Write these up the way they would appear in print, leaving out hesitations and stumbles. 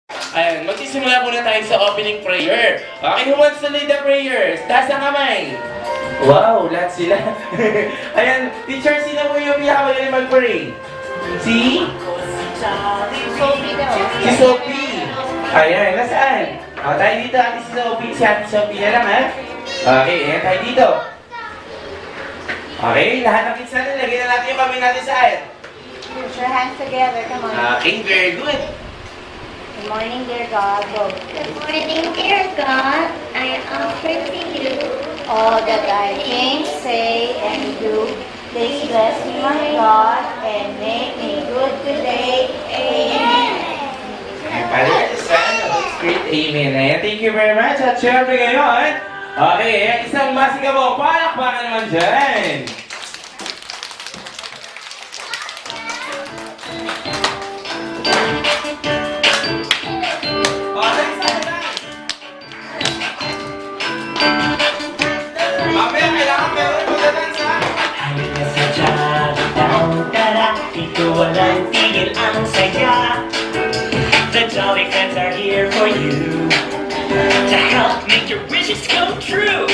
Ayan, magsisimula muna tayo sa opening prayer. Okay, who wants to lead the prayers? Taas ang kamay. Wow, lahat sila. Ayan, teacher, sino po yung pinakamagaling mag-pray? Si? Si Sophie. Ayan, nasaan? O, tayo dito, ate si Sophie. Si ate Sophie na lang, ha? Okay, ayan tayo dito. Okay, lahat ng kids natin, lagyan na natin yung kamay natin saan? Put your hands together, come on. Okay, very good. Good morning, dear God. Go. Good morning, dear God. I offer to you All that I think, say, and do, please bless me, my God, and make me good today. Amen. Father, the Son, and the Holy Spirit, Amen. Ayan, thank you very much. At syempre ngayon, okay, isang masigabong palakpakan naman dyan. Okay, saan na? Mamaya, kailangan meron magdadance, ha? Ay nasadya, daw tara, dito walang tigil ang saya. The Jolly Friends are here for you to help make your wishes come true.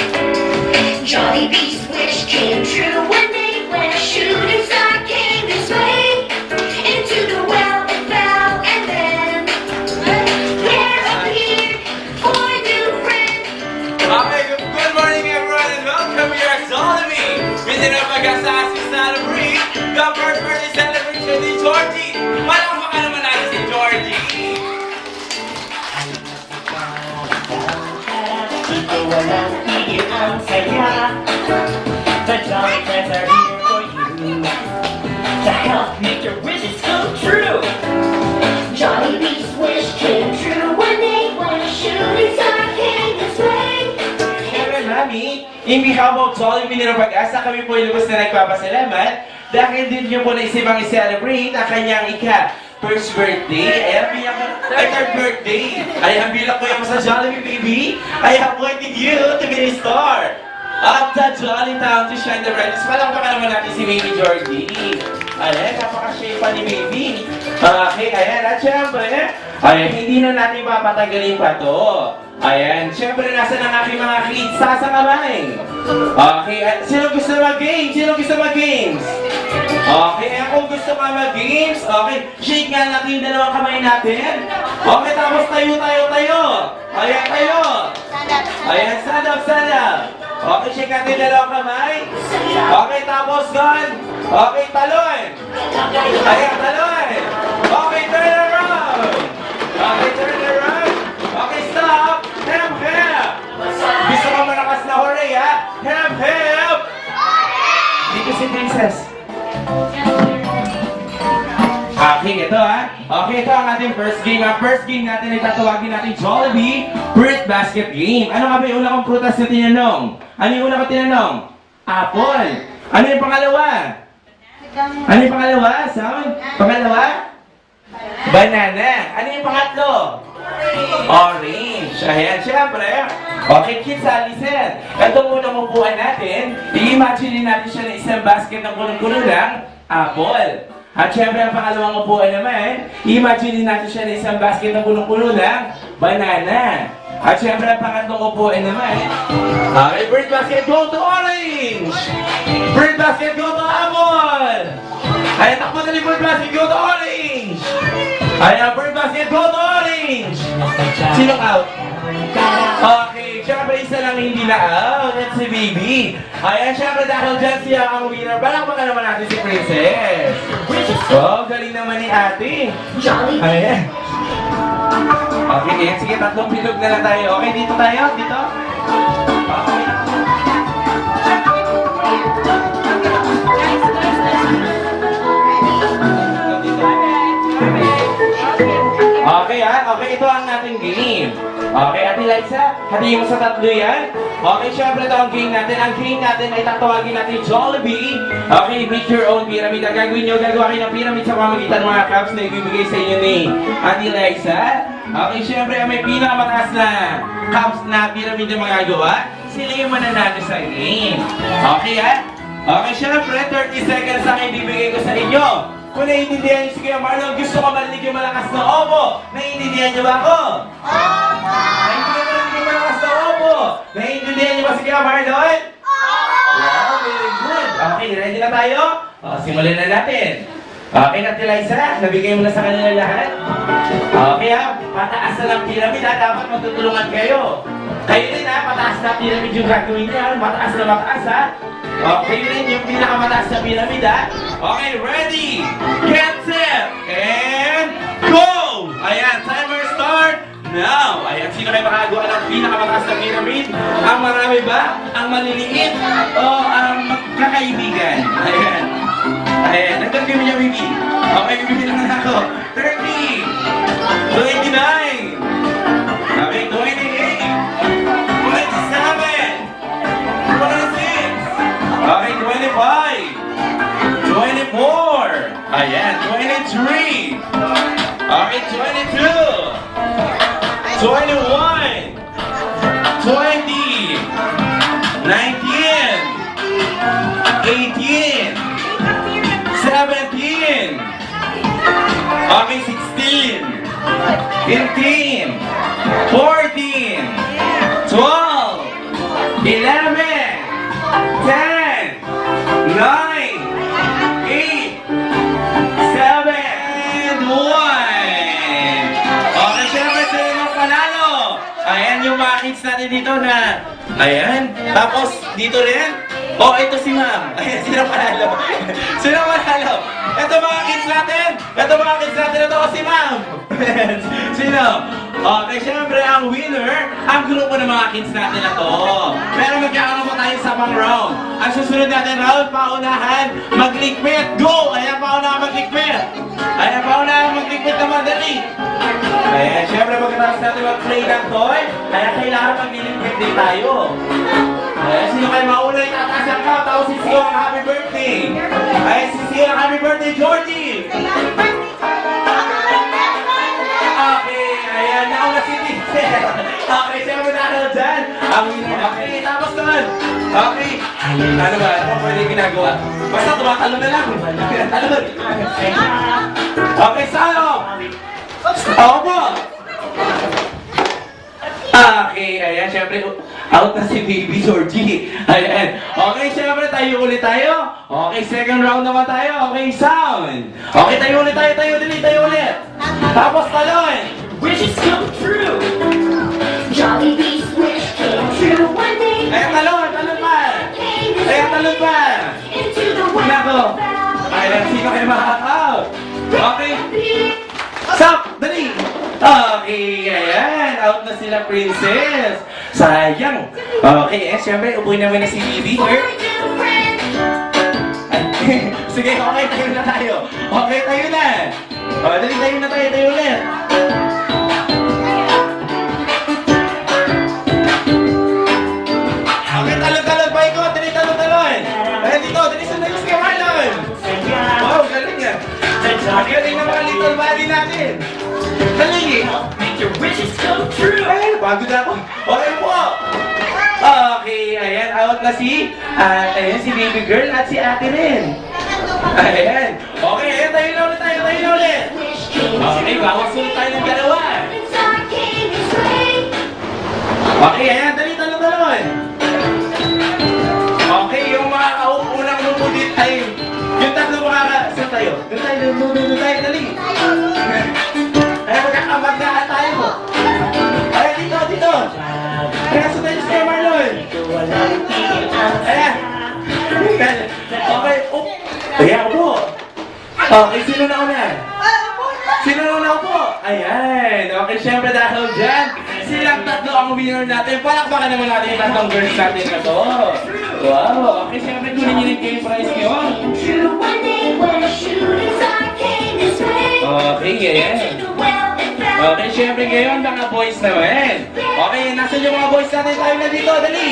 Jollibee's wish came true when they went shooting star came his way into the well and fell and then there appeared four new friends. Okay, good morning everyone and welcome here at Jollibee! Hindi na mag-asas si Celebrate the first birthday celebration ni Georgie! Palakpakan naman natin si Georgie! Dito walang tigil ang saya. The Jolly Friends are here for you to help make your wishes come true. Jollibee's wish came true when they went shooting star came his way. Siyempre, Mami, in behalf of Jollibee Nino Pag-asa, kami po yung lubos na nagpapasalamat dahil din niyo po naisipang i-celebrate ang kanyang first birthday. Ay, third birthday. Ay, ang bilang ko yung sa Jollibee, baby. I appointed you to be the star of the Jolly Town to shine the brightest. Palakpakan naman natin si Baby Georgie. Ayan, napaka-shape pa ni Baby. Okay, ayan. At syempre, ayan, hindi na natin papatagalin pa to. Ayan, syempre, nasa ng aking mga kids? Sa kamay. Okay, at sino gusto mag-games? Sino gusto mag-games? Okay, ako gusto ka mag-games. Okay, shake nga natin yung dalawang kamay natin. Okay, tapos tayo. Ayan, tayo. Ayan, stand up. Okay, shake natin yung dalawang kamay. Okay, tapos gan. Okay, talon. Ayan, talon. Okay, turn around. Okay, turn around. Okay, stop. Help. Gusto ko malakas na hooray, ha? Help. Dito si Princess. Okay, ito ha. Okay, ito ang ating first game. Ang first game natin ay tatawagin natin Jollibee Fruit Basket Game. Ano nga ba yung una kong prutas na tinanong? Ano yung una kong tinanong? Apple. Ano yung pangalawa? Ano yung pangalawa? Sound? Pangalawa? Banana. Ano yung pangatlo? Orange. Ayan, syempre. Okay, kids, listen. Itong unang upuan natin, i-imagine natin siya na isang basket ng kulong-kulo ng apple. At syempre, ang pangalawang upuan naman, i-imagine natin siya na isang basket ng kulong-kulo ng banana. At syempre, ang pangatlong upuan naman, okay, bird basket, go to orange! Bird basket, go to apple! Ayan, takbo na ni bird basket, go to orange! Ayan, bird basket, go to orange! Sinong out? Okay, syempre isa lang hindi na out. That's si Baby. Ayan, syempre dahil dyan siya ang winner. Palakpakan naman natin si Princess. Oh, galing naman ni ate. Ayan. Okay, ayan. Sige, tatlong bilog na lang tayo. Okay, dito tayo? Dito? Okay. Okay, okay, ito ang ating game. Okay, Ate Liza, hatiin mo sa tatlo yan. Okay, syempre ito ang game natin. Ang game natin ay tatawagin natin Jollibee. Okay, make your own pyramid. Ang gagawin nyo, gagawa kayo ng pyramid sa pamagitan ng mga cups na ibibigay sa inyo ni Ate Liza. Okay, syempre may pinakamataas na cups na pyramid na magagawa. Sila yung mananalo sa game. Okay, ha? Okay, syempre, 30 seconds ang ibibigay ko sa inyo. Kung naiintindihan niyo si Kuya Marlon, gusto ko marinig yung malakas na opo. Naiintindihan niyo ba ako? Opo! Naiintindihan marinig yung malakas na opo. Naiintindihan niyo ba si Kuya Marlon? Wow, very good. Okay, ready na tayo? Simulan na natin. Okay, Ate Liza, nabigay mo na sa kanila lahat? Okay ha, pataas na ng pyramid ha, dapat magtutulungan kayo. Kayo rin ha, pataas na pyramid yung gagawin niya, mataas na mataas ha. Okay rin yung pinakamataas na pyramid ha. Okay, ready, get set, and go! Ayan, timer start now. Ayan, sino kayo makagawa ng pinakamataas na pyramid? Ang marami ba? Ang maliliit? O ang magkakaibigan? Ayan. Ayan, nagkagawin niya, baby. Okay, bibilang na ako. 30, 29, okay, 28, 27, 26, okay, 25, 24, ayan, 23, okay, 22, 21, 20, 19, 18, 17, okay, 16, 15, 14, 12, 11, 10, 9, 8, 7, and 1. Okay, syempre sila yung panalo. Ayan yung mga kids natin dito na, ayan, tapos dito rin. Oh, ito si ma'am. Ayan, sino panalo? Sino panalo? Ito mga kids natin. Ito mga kids natin. Ito si ma'am. Sino? Okay, syempre ang winner, ang grupo ng mga kids natin na to. Pero magkakaroon pa tayo sa pang round. Ang susunod natin round, paunahan, maglikpit. Go! Ayan, paunahan maglikpit. Ayan, paunahan maglikpit na madali. Ayan, syempre pagkatapos natin mag-play ng toy, kaya kailangan maglilikpit din tayo. Ayan, sino kayo mauna itataas ang cup? Tapos sisiyo ang happy birthday. Ayan, sisiyo ang happy birthday, Georgie. Okay, ayan, nauna si Teacher. Okay, siyempre dahil dyan. Okay, tapos naman. Okay. Ano ba? Ano pwede ginagawa? Basta tumatalon na lang. Talon. Okay, salo. Ako po. Okay, ayan, syempre, out na si Baby Georgie. Ayan. Okay, syempre, tayo ulit tayo. Okay, second round naman tayo. Okay, sound. Okay, tayo ulit tayo. Tayo ulit. Tapos talon. Wishes come true. Jollibee's wish came true one day. Ayan, talon pa. Ayan, talon pa. Into the world Nako. Ayan, sino kayo makaka-out? Okay. Stop! Dali! Okay, ayan. Out na sila, princess. Sayang. Okay, syempre, upuin namin na si Bibi. Sige, okay, tayo na tayo. Okay, tayo na. Dali, tayo na tayo ulit. Okay, talon pa ikaw. Dali, talon. Ayan, dito. Dali, sundan yung si Marlon. Wow, galing yan. Ang galing ng mga little body natin. Galing eh. Make your wishes come true. Ay, bago na ako. Okay po. Okay, ayan. Out na si, ayan, si baby girl at si ate rin. Ayan. Okay, ayan. Tayo na ulit. Okay, bawang sunod tayo ng dalawa. Okay, ayan. Dali, talon. Okay, yung mga unang lumudit ay, yung tatlo saan tayo? Doon tayo, dali. Ay, magkakamagdaan tayo. Ay, dito. Kaya sundan niyo si Marlon. Ayan. Okay, Ayan po. Okay, sino na una? Ayan. Okay, syempre dahil dyan, silang tatlo ang winner natin. Palakpakan naman natin yung tatlong girls natin na to. Wow. Okay, syempre kunin niyo yung game prize niyo. True one day when a shooting star came his way. Okay, ayan. Into the well and found. Okay, syempre ngayon mga boys naman. Okay, nasa yung mga boys natin tayo na dito, dali.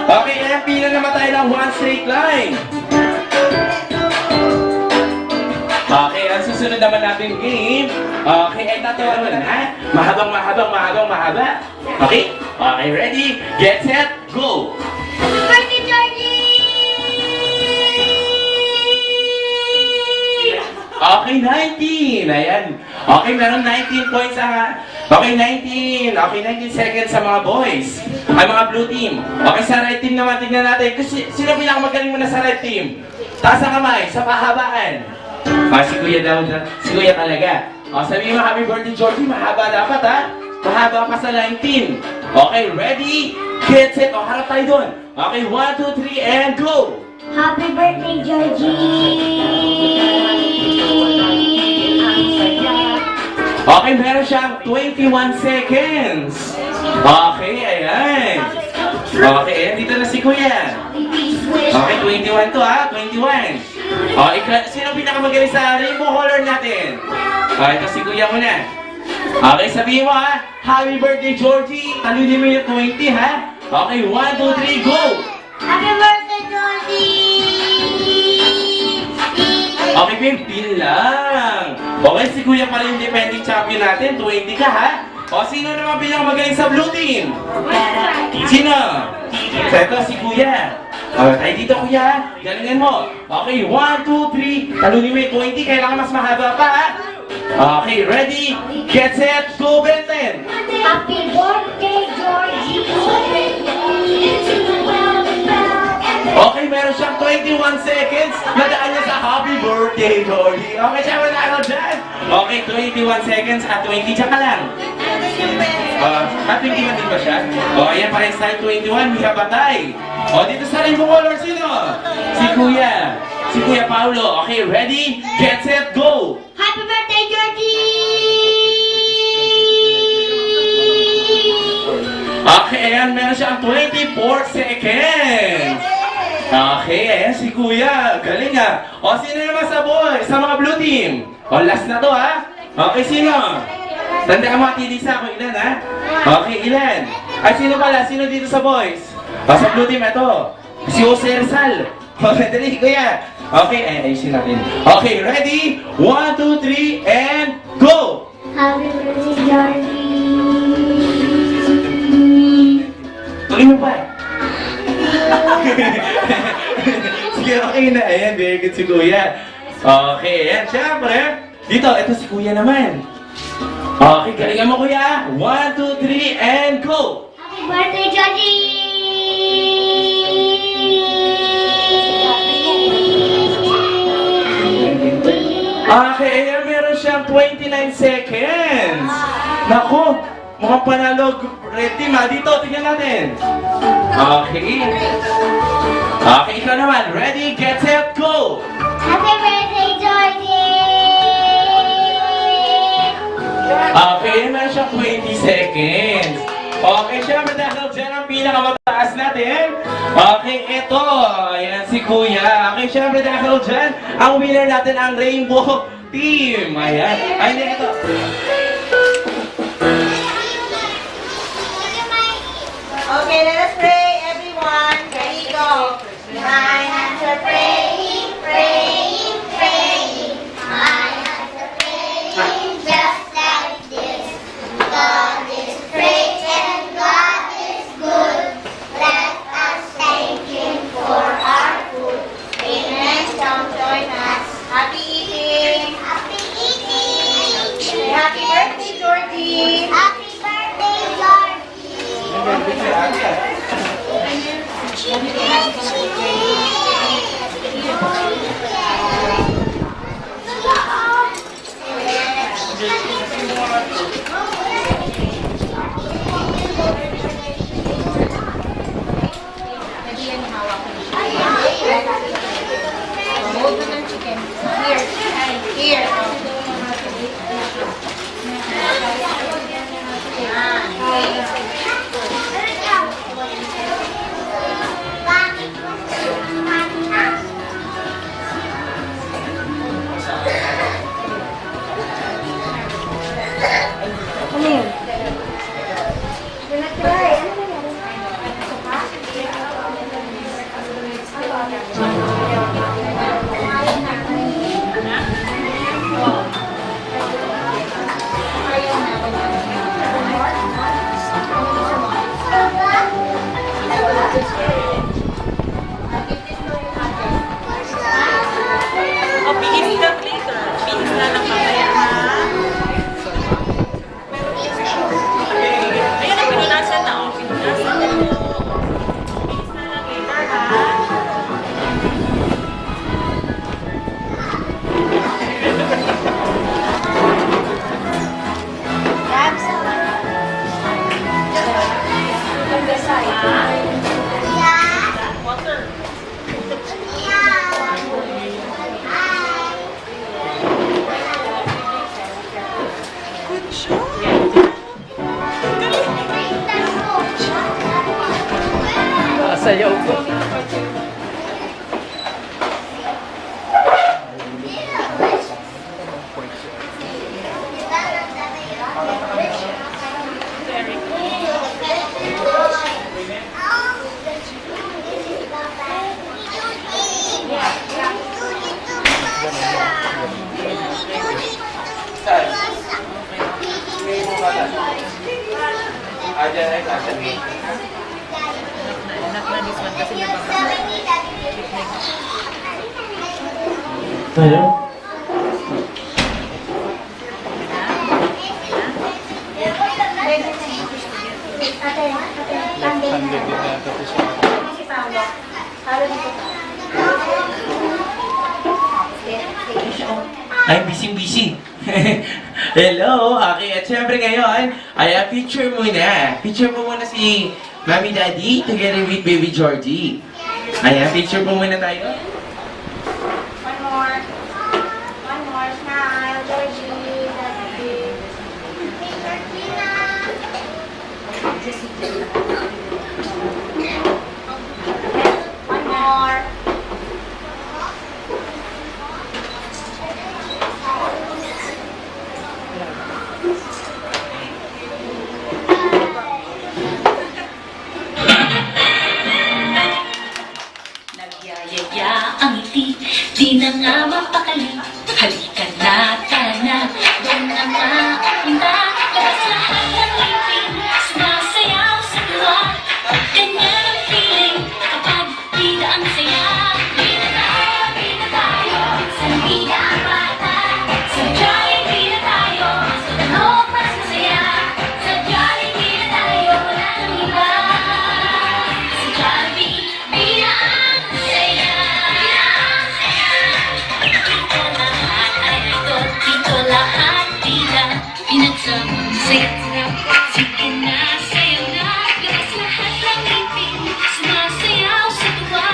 Okay, ayan, pila naman tayo ng one straight line. Okay, ang susunod naman natin game. Okay, ay tatawa naman ha. Mahaba. Okay, ready, get set, go. Birthday, Georgie! Okay, 19. Ayan. Okay, meron 19 points ang... Okay, 19. Okay, 19 seconds sa mga boys. Ay, mga blue team. Okay, sa red team naman, tignan natin. Kasi, sino pinakamagaling muna sa red team? Taas ang kamay, sa pahabaan. Si Kuya daw dyan. Si Kuya talaga. Sabihin mo, happy birthday, Georgie. Mahaba dapat, ha? Mahaba pa sa 19. Okay, ready? Get set. Harap tayo doon. Okay, 1, 2, 3, and go! Happy birthday, Georgie! Okay, meron siyang 21 seconds. Okay, ayan. Okay, ayan, dito na si Kuya. Okay, 21 to ha, 21. Okay, sino pinakamagaling sa rainbow color natin? Okay, ito si Kuya muna. Okay, sabihin mo ha, happy birthday, Georgie. Talunin mo yung 20 ha. Okay, 1, 2, 3, go! Happy birthday, Georgie! Okay, 15 lang. Okay, si Kuya pala yung defending champion natin. 20 ka, ha? O, sino naman pinakamagaling sa blue team? Sino? So, ito si Kuya. O, tayo dito, Kuya. Galingan mo. Okay, 1, 2, 3. Talunin mo yung 20. Kailangan mas mahaba pa, ha? Okay, ready? Get set, go, Benten! Happy birthday, Georgie! Okay, meron siyang 21 seconds. Nadaan niya sa happy birthday, Georgie. Okay, siya manalo dyan. Okay, 21 seconds at 20. Diyan ka lang. 21 din ba siya? Ayan, parehas tayo 21. Mika Batay. Dito sa rainbow color, sino? Si Kuya. Si Kuya Paulo. Okay, ready? Get set, go! Happy birthday, Georgie! Okay, ayan, meron siyang 24 seconds. Okay, ayan si Kuya. Galing ah. Sino naman sa boy? Sa mga blue team. Last na to ha. Okay, sino? Tandaan mo, Tidisa ako ilan ha? Okay, ilan? Ay, sino pala? Sino dito sa boys? Sa blue team, ito. Si Jose Rizal. Okay, dali, Kuya. Okay, ayusin natin. Okay, ready? 1, 2, 3, and go! Happy birthday, Georgie! Tuloy mo pa. Sige, okay na. Ayan, very good si Kuya. Okay, ayan. Siyempre, dito, ito si Kuya naman. Okay, galingan mo, Kuya. 1, 2, 3, and go! Happy birthday, Georgie! Okay, ayan, meron siyang 29 seconds. Naku, mukhang panalo. Red team, ha? Dito, tingnan natin. Okay. Okay, ikaw naman. Ready, get set, go! Happy birthday, Georgie! Okay, meron siyang 20 seconds. Okay, syempre dahil dyan ang pinakamataas natin. Okay, ito. Ayan si Kuya. Okay, syempre dahil dyan, ang winner natin ang Rainbow Team. Ayan. Ay, hindi, ito. Okay, let us pray, everyone. Ready, go. My hands are praying, praying, praying. My hands are praying just like this. God is great and God is good. Let us thank Him for our food. Amen. Come join us. Happy eating. Happy eating. Happy birthday, Georgie. Happy birthday, Georgie. Sayaw ko. Ano? Ay, busy-busy. Hello, okay. At syempre ngayon, ay picture muna. Picture mo muna si Mami Daddy together with Baby Georgie. Ayan, picture mo muna tayo. One more. One more smile, Georgie. Daddy. Georgina. One more. Nagyayaya ang ngiti, di na nga mapakali. Halika na, tara na, doon na nga punta. Labas lahat ng ngipin, sumasayaw sa tuwa. Ganyan ang feeling, kapag bida ang saya. Bida tayo, sa bida ang bata. Sa Jolly bida tayo, sa tanong mas masaya. Sa Jolly bida tayo, wala nang iba. Sa Jolly bida ang saya. Dito lahat bida, pinagsama-saya. Sige na, sayaw na, labas lahat ng ngipin, sumasayaw sa tuwa.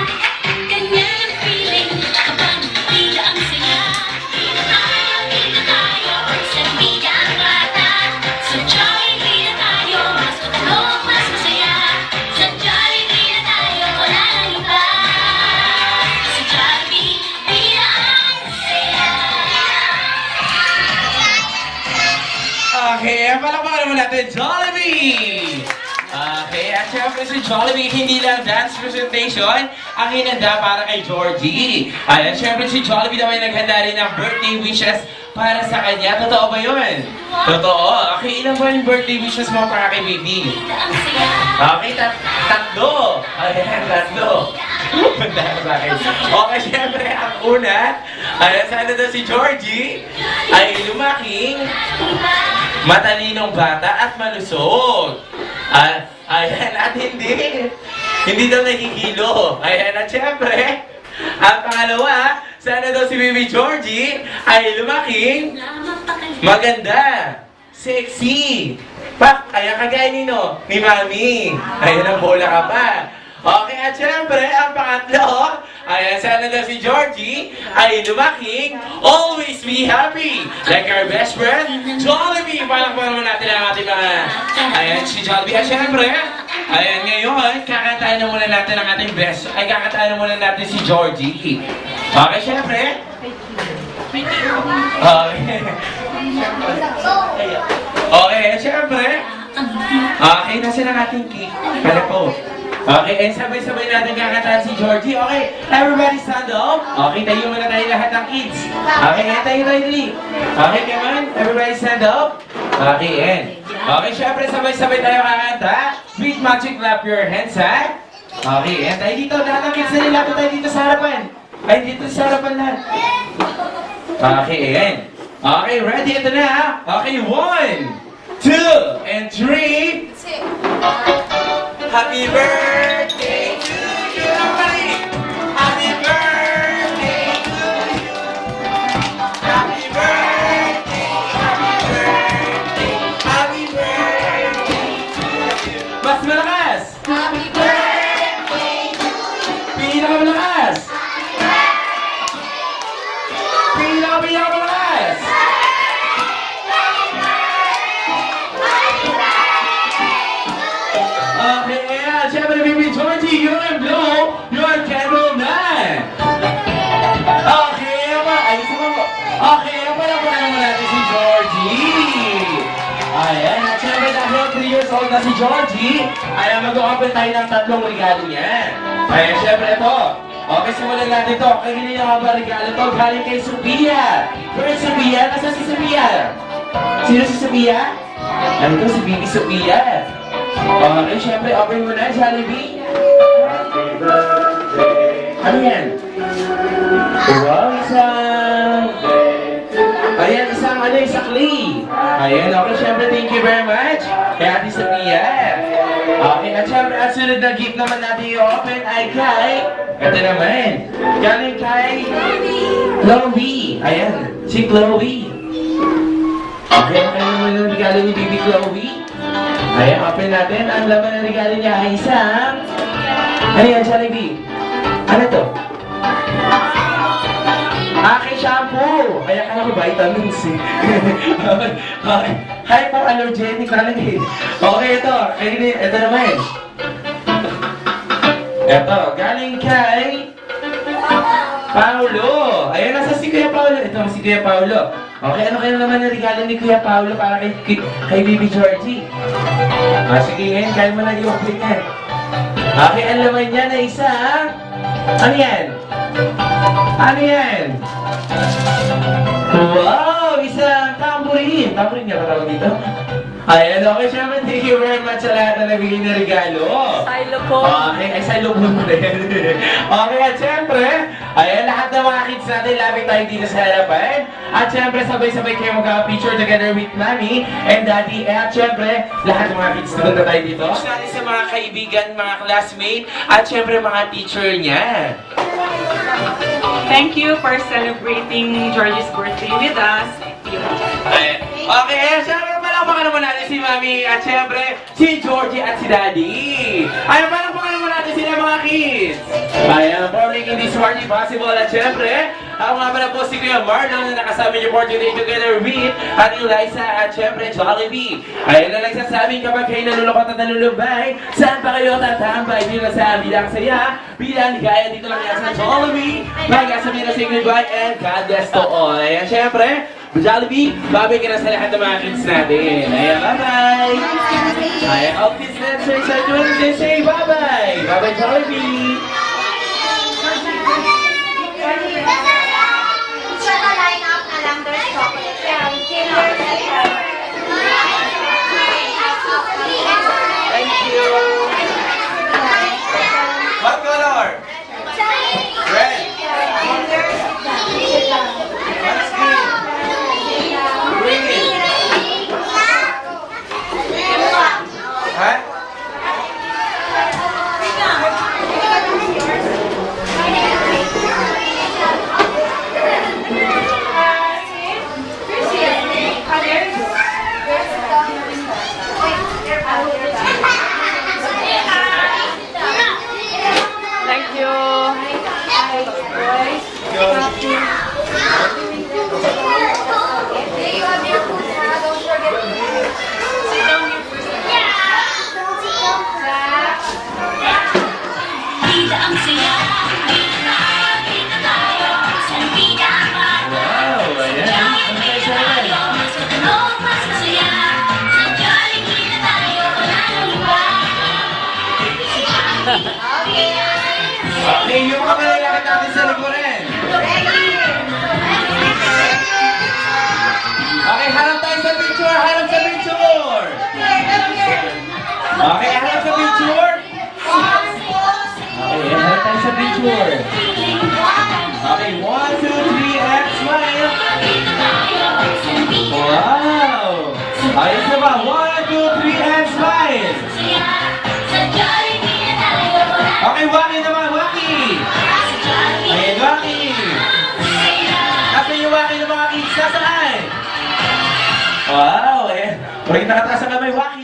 Ganyan ang feeling, kapag bida ang saya. Bida tayo, sa bida ang bata. Sa Jolly bida tayo, mas matalong, mas masaya. Sa Jolly bida tayo, wala nang iba. Sa Jolly bida ang saya. Okay, palakpakan naman natin, Jollibee! Okay, at syempre si Jollibee, hindi lang dance presentation ang hinanda para kay Georgie. At syempre si Jollibee naman naghanda rin ng birthday wishes para sa kanya. Totoo ba yun? Totoo. Okay, ilan ba yung birthday wishes mo para kay baby? Bida ang saya. Okay, tatlo. Ayan, tatlo. Banda ka sa akin. Okay, syempre, ang una, ayan, sana daw si Georgie ay lumaking matalinong bata at malusog. Ayan, at hindi daw nahihilo. Ayan, at syempre, ang pangalawa, sana daw si Baby Georgie ay lumaking maganda, sexy. Pak, ayan kagaya nino, ni Mami. Ayan ang bola ka pa. Okay, at syempre, ang pangatlo, ayan, sana daw si Georgie ay lumaking always be happy. Like our best friend, Jollibee. Palakpakan naman natin ang ating mga, ayan, si Jollibee. At syempre, ayan, ngayon, kakantahan na muna natin ang ating best, ay kakantahan na muna natin si Georgie. Okay, syempre. Okay. Okay, syempre. Okay, nasa na ating cake. Kala ko. Okay, and sabay-sabay natin kakantahan si Georgie. Okay, everybody stand up. Okay, tayo muna tayo lahat ng kids. Okay, and tayo dali. Okay, come on. Everybody stand up. Okay, and. Okay, syempre sabay-sabay tayo kakanta. Sweet magic, clap your hands, ha? Okay, and tayo dito. Lahat ng kids na nilapit tayo dito sa harapan. Ay, dito sa harapan lahat. Okay, and. Okay, ready? Ito na, ha? Okay, 1, 2, and 3. Happy birthday to you, everybody! Happy birthday to you! Happy birthday, happy birthday, happy birthday to you! Mas malakas! Happy birthday to you. Pinakamalakas! Pinakamalakas! Okay, yeah, syempre, Baby Georgie! years old na si Georgie, ay mag-open tayo ng 3 regalo niya. Ay, syempre ito. Okay, simulan natin ito. Kaya hindi nga ba regalo ito? Galing kay Sophia. First, Sophia. Nasa si Sophia? Sino si Sophia? Ano ito? Si Bibi Sophia. Okay, syempre, open mo na, Jollibee. Ano yan? Wow, isang... Ayan, isang clay. Ayan, okay, syempre, thank you very much. Kay Ate Sophia. Okay, at syempre, at sunod na gift naman natin i-open ay kay... Ito naman. Galing kay... Chloe. Ayan, si Chloe. Okay, okay naman yung regalo ni Bibi Chloe. Ayan, open natin. Ang laman ng regalo niya ay isang... Ano yan, Jollibee? Ano to? Aking shampoo! Kaya kala ko vitamins eh. Okay. Hypoallergenic talaga eh. Okay, ito naman. Ito, galing kay... Paulo! Ayan, nasa si Kuya Paulo. Ito, si Kuya Paulo. Okay, ano kayo naman ang regalo ni Kuya Paulo para kay Bibi Georgie? Sige ngayon, kaya mo na i-open yan. Okay, ang laman niya na isang... Ano yan? Ano yan? Wow! Isang tambourine! Tambourine niya ba tawag dito? Ayan, okay, syempre, thank you very much sa lahat na nabigay na regalo. Xylophone. Okay, ay xylophone mo rin. Okay, at syempre, ayan, lahat ng mga kids natin, lapit tayo dito sa harapan. At syempre, sabay-sabay kayo magka-picture together with Mommy and Daddy. At syempre, lahat ng mga kids na tayo dito. Wish natin sa mga kaibigan, mga classmate, at syempre, mga teacher niya. Thank you for celebrating Georgie's birthday with us. Okay, syempre, palakpakan naman natin si Mami at syempre, si Georgie at si Daddy. Ay, palakpakan naman natin sila mga kids. Ayan, for making this party possible. At syempre, ako nga pala po si Kuya Marlon na nakasama niyo for today together with Ate Liza at syempre Jollibee. Ayan na nagsasabing kapag kayo nalulukot at nalulubay, saan pa kayo tatambay? Dito na sa Bilang Saya, Bilang Ligaya, dito lang yan sa Jollibee. Magkasabihin na sa goodbye and God bless to all. Ayan, syempre, Jollibee, babay ka na sa lahat ng mga kids natin. Ayan, bye-bye! Ayan, all kids, let's say, say bye-bye! Bye-bye, Jollibee! Line up na lang, there's chocolate. Thank you! What color? Red! What's green? Green! Ha? Thank you. Bida ang saya, bida tayo, sa bida Wow! Ayan! Ang saya-saya! mas matulog, mas masaya. Sa Jollibee na tayo, wala nang iba. Okay, yung mga malalakit natin sa likurin. Okay, harap tayo sa picture! Harap sa picture! Okay, harap sa picture! Okay, harap tayo sa picture. Okay, 1, 2, 3, and smile! Wow! Ayos na ba? 1, 2, 3, and smile! Sa Jollibee na tayo, wala Okay, Waki naman, Waki! Ayan, Waki! Nasa yung Waki ng mga kids? Nasaan? Wow, eh. Pag nakataas ang kamay, Waki!